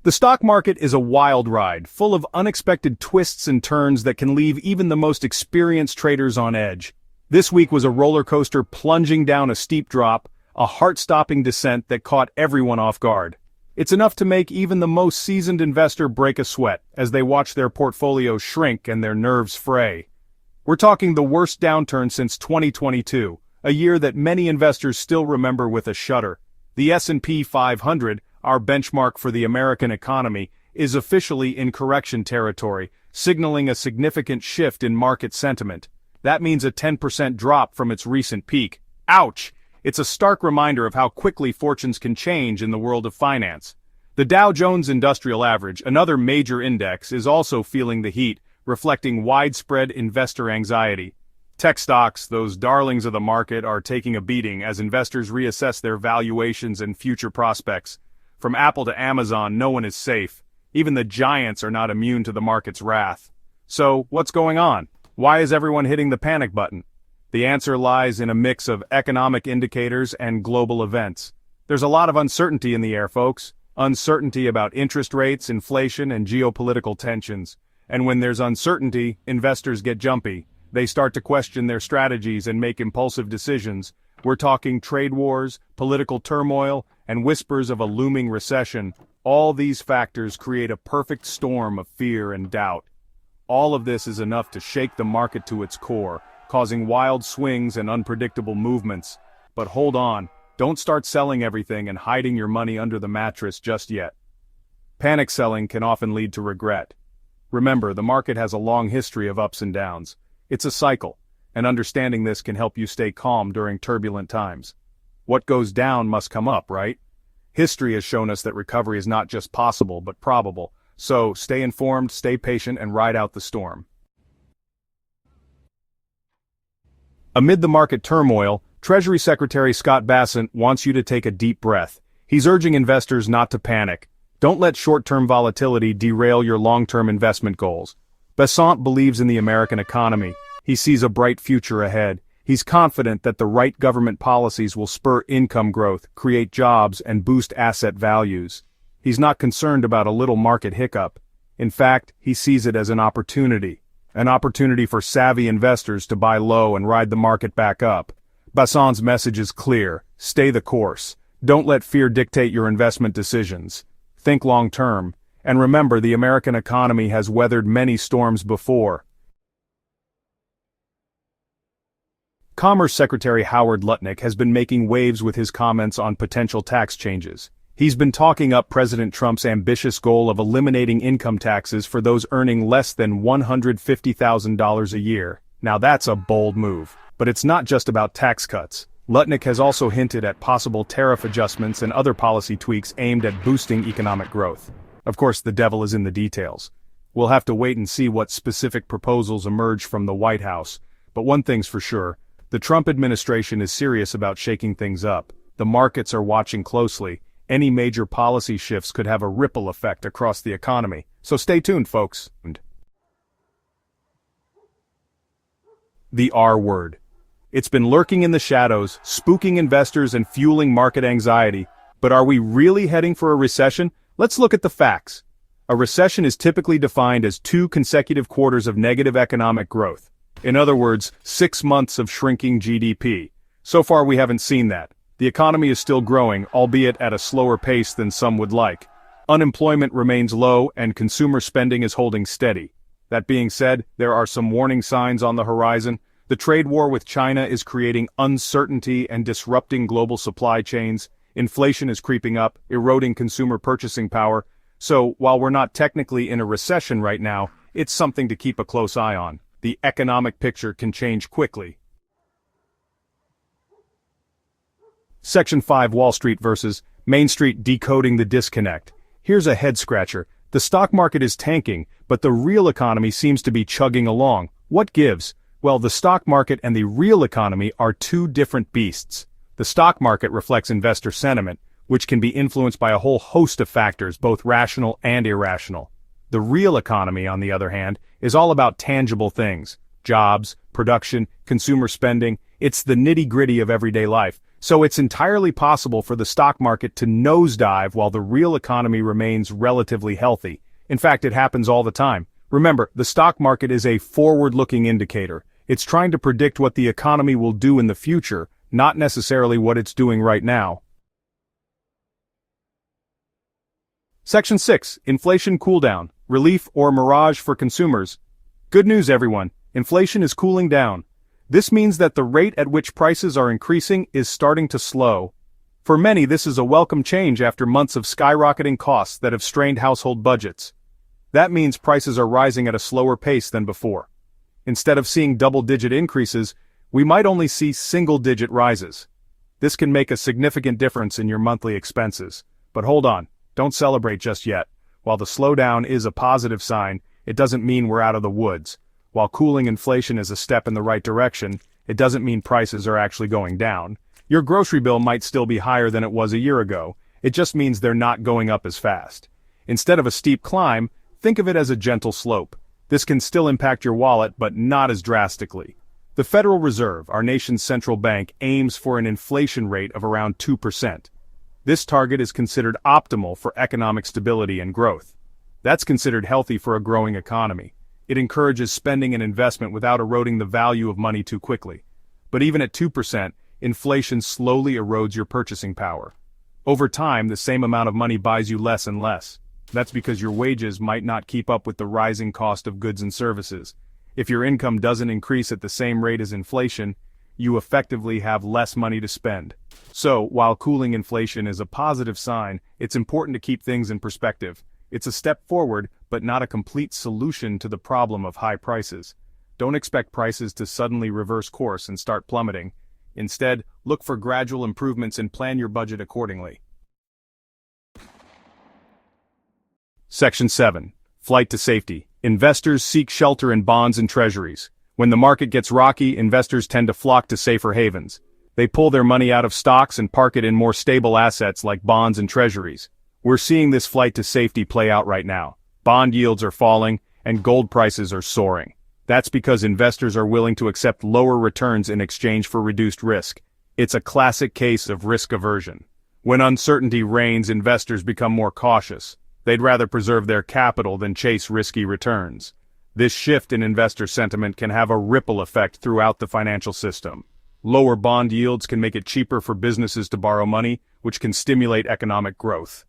The stock market is a wild ride, full of unexpected twists and turns that can leave even the most experienced traders on edge. This week was a roller coaster plunging down a steep drop, a heart-stopping descent that caught everyone off guard. It's enough to make even the most seasoned investor break a sweat as they watch their portfolio shrink and their nerves fray. We're talking the worst downturn since 2022, a year that many investors still remember with a shudder. The SP 500, our benchmark for the American economy, is officially in correction territory, signaling a significant shift in market sentiment. That means a 10% drop from its recent peak. Ouch! It's a stark reminder of how quickly fortunes can change in the world of finance. The Dow Jones Industrial Average, another major index, is also feeling the heat, reflecting widespread investor anxiety. Tech stocks, those darlings of the market, are taking a beating as investors reassess their valuations and future prospects. From Apple to Amazon, no one is safe. Even the giants are not immune to the market's wrath. So, what's going on? Why is everyone hitting the panic button? The answer lies in a mix of economic indicators and global events. There's a lot of uncertainty in the air, folks. Uncertainty about interest rates, inflation, and geopolitical tensions. And when there's uncertainty, investors get jumpy. They start to question their strategies and make impulsive decisions. We're talking trade wars, political turmoil, and whispers of a looming recession. All these factors create a perfect storm of fear and doubt. All of this is enough to shake the market to its core, causing wild swings and unpredictable movements. But hold on, don't start selling everything and hiding your money under the mattress just yet. Panic selling can often lead to regret. Remember, the market has a long history of ups and downs. It's a cycle, and understanding this can help you stay calm during turbulent times. What goes down must come up, right? History has shown us that recovery is not just possible but probable. So, stay informed, stay patient, and ride out the storm. Amid the market turmoil, Treasury Secretary Scott Bessent wants you to take a deep breath. He's urging investors not to panic. Don't let short-term volatility derail your long-term investment goals. Bessent believes in the American economy. He sees a bright future ahead. He's confident that the right government policies will spur income growth, create jobs, and boost asset values. He's not concerned about a little market hiccup. In fact, he sees it as an opportunity for savvy investors to buy low and ride the market back up. Bessent's message is clear: stay the course. Don't let fear dictate your investment decisions. Think long-term, and remember, the American economy has weathered many storms before. Commerce Secretary Howard Lutnick has been making waves with his comments on potential tax changes. He's been talking up President Trump's ambitious goal of eliminating income taxes for those earning less than $150,000 a year. Now that's a bold move. But it's not just about tax cuts. Lutnick has also hinted at possible tariff adjustments and other policy tweaks aimed at boosting economic growth. Of course, the devil is in the details. We'll have to wait and see what specific proposals emerge from the White House. But one thing's for sure, the Trump administration is serious about shaking things up. The markets are watching closely. Any major policy shifts could have a ripple effect across the economy. So stay tuned, folks. The R word. It's been lurking in the shadows, spooking investors and fueling market anxiety. But are we really heading for a recession? Let's look at the facts. A recession is typically defined as 2 consecutive quarters of negative economic growth. In other words, 6 months of shrinking GDP. So far we haven't seen that. The economy is still growing, albeit at a slower pace than some would like. Unemployment remains low and consumer spending is holding steady. That being said, there are some warning signs on the horizon. The trade war with China is creating uncertainty and disrupting global supply chains. Inflation is creeping up, eroding consumer purchasing power. So, while we're not technically in a recession right now, it's something to keep a close eye on. The economic picture can change quickly. Section 5 Wall Street versus Main Street decoding the disconnect. Here's a head-scratcher. The stock market is tanking, but the real economy seems to be chugging along. What gives? Well, the stock market and the real economy are two different beasts. The stock market reflects investor sentiment, which can be influenced by a whole host of factors, both rational and irrational. The real economy, on the other hand, is all about tangible things: jobs, production, consumer spending. It's the nitty-gritty of everyday life. So it's entirely possible for the stock market to nosedive while the real economy remains relatively healthy. In fact, it happens all the time. Remember, the stock market is a forward-looking indicator. It's trying to predict what the economy will do in the future, not necessarily what it's doing right now. Section 6. Inflation Cooldown. Relief or mirage for consumers. Good news, everyone. Inflation is cooling down. This means that the rate at which prices are increasing is starting to slow. For many, this is a welcome change after months of skyrocketing costs that have strained household budgets. That means prices are rising at a slower pace than before. Instead of seeing double-digit increases, we might only see single-digit rises. This can make a significant difference in your monthly expenses. But hold on, don't celebrate just yet. While the slowdown is a positive sign, it doesn't mean we're out of the woods. While cooling inflation is a step in the right direction, it doesn't mean prices are actually going down. Your grocery bill might still be higher than it was a year ago. It just means they're not going up as fast. Instead of a steep climb, think of it as a gentle slope. This can still impact your wallet, but not as drastically. The Federal Reserve, our nation's central bank, aims for an inflation rate of around 2%. This target is considered optimal for economic stability and growth. That's considered healthy for a growing economy. It encourages spending and investment without eroding the value of money too quickly. But even at 2%, inflation slowly erodes your purchasing power. Over time, the same amount of money buys you less and less. That's because your wages might not keep up with the rising cost of goods and services. If your income doesn't increase at the same rate as inflation, you effectively have less money to spend. So, while cooling inflation is a positive sign, it's important to keep things in perspective. It's a step forward, but not a complete solution to the problem of high prices. Don't expect prices to suddenly reverse course and start plummeting. Instead, look for gradual improvements and plan your budget accordingly. Section 7. Flight to safety. Investors seek shelter in bonds and treasuries. When the market gets rocky, investors tend to flock to safer havens. They pull their money out of stocks and park it in more stable assets like bonds and treasuries. We're seeing this flight to safety play out right now. Bond yields are falling, and gold prices are soaring. That's because investors are willing to accept lower returns in exchange for reduced risk. It's a classic case of risk aversion. When uncertainty reigns, investors become more cautious. They'd rather preserve their capital than chase risky returns. This shift in investor sentiment can have a ripple effect throughout the financial system. Lower bond yields can make it cheaper for businesses to borrow money, which can stimulate economic growth.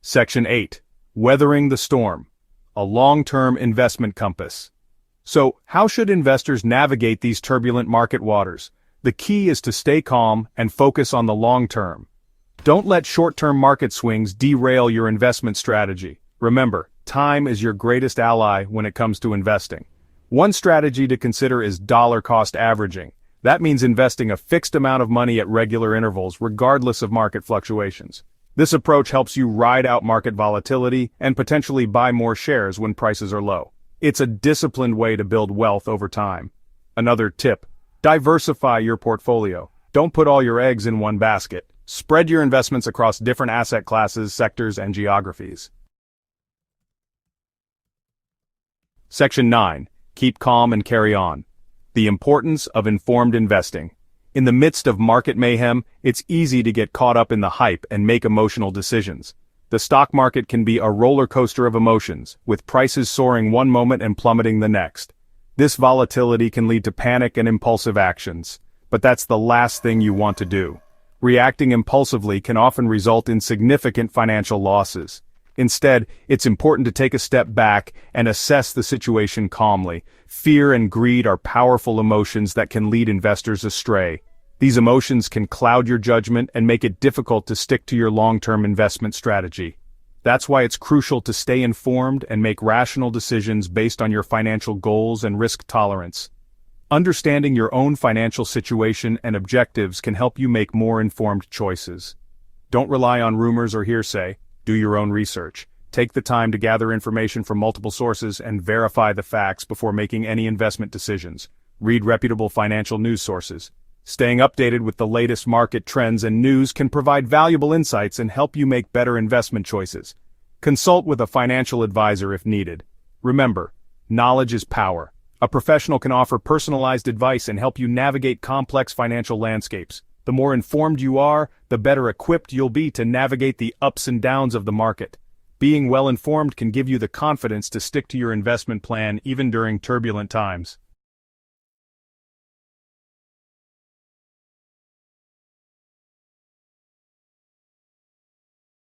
Section 8. Weathering the storm. A long-term investment compass. So, how should investors navigate these turbulent market waters? The key is to stay calm and focus on the long term. Don't let short-term market swings derail your investment strategy. Remember, time is your greatest ally when it comes to investing. One strategy to consider is dollar-cost averaging. That means investing a fixed amount of money at regular intervals regardless of market fluctuations. This approach helps you ride out market volatility and potentially buy more shares when prices are low. It's a disciplined way to build wealth over time. Another tip: diversify your portfolio. Don't put all your eggs in one basket. Spread your investments across different asset classes, sectors, and geographies. Section 9. Keep calm and carry on. The importance of informed investing. In the midst of market mayhem, it's easy to get caught up in the hype and make emotional decisions. The stock market can be a roller coaster of emotions, with prices soaring one moment and plummeting the next. This volatility can lead to panic and impulsive actions, but that's the last thing you want to do. Reacting impulsively can often result in significant financial losses. Instead, it's important to take a step back and assess the situation calmly. Fear and greed are powerful emotions that can lead investors astray. These emotions can cloud your judgment and make it difficult to stick to your long-term investment strategy. That's why it's crucial to stay informed and make rational decisions based on your financial goals and risk tolerance. Understanding your own financial situation and objectives can help you make more informed choices. Don't rely on rumors or hearsay. Do your own research. Take the time to gather information from multiple sources and verify the facts before making any investment decisions. Read reputable financial news sources. Staying updated with the latest market trends and news can provide valuable insights and help you make better investment choices. Consult with a financial advisor if needed. Remember, Knowledge is power. A professional can offer personalized advice and help you navigate complex financial landscapes. The more informed you are, the better equipped you'll be to navigate the ups and downs of the market. Being well informed can give you the confidence to stick to your investment plan even during turbulent times.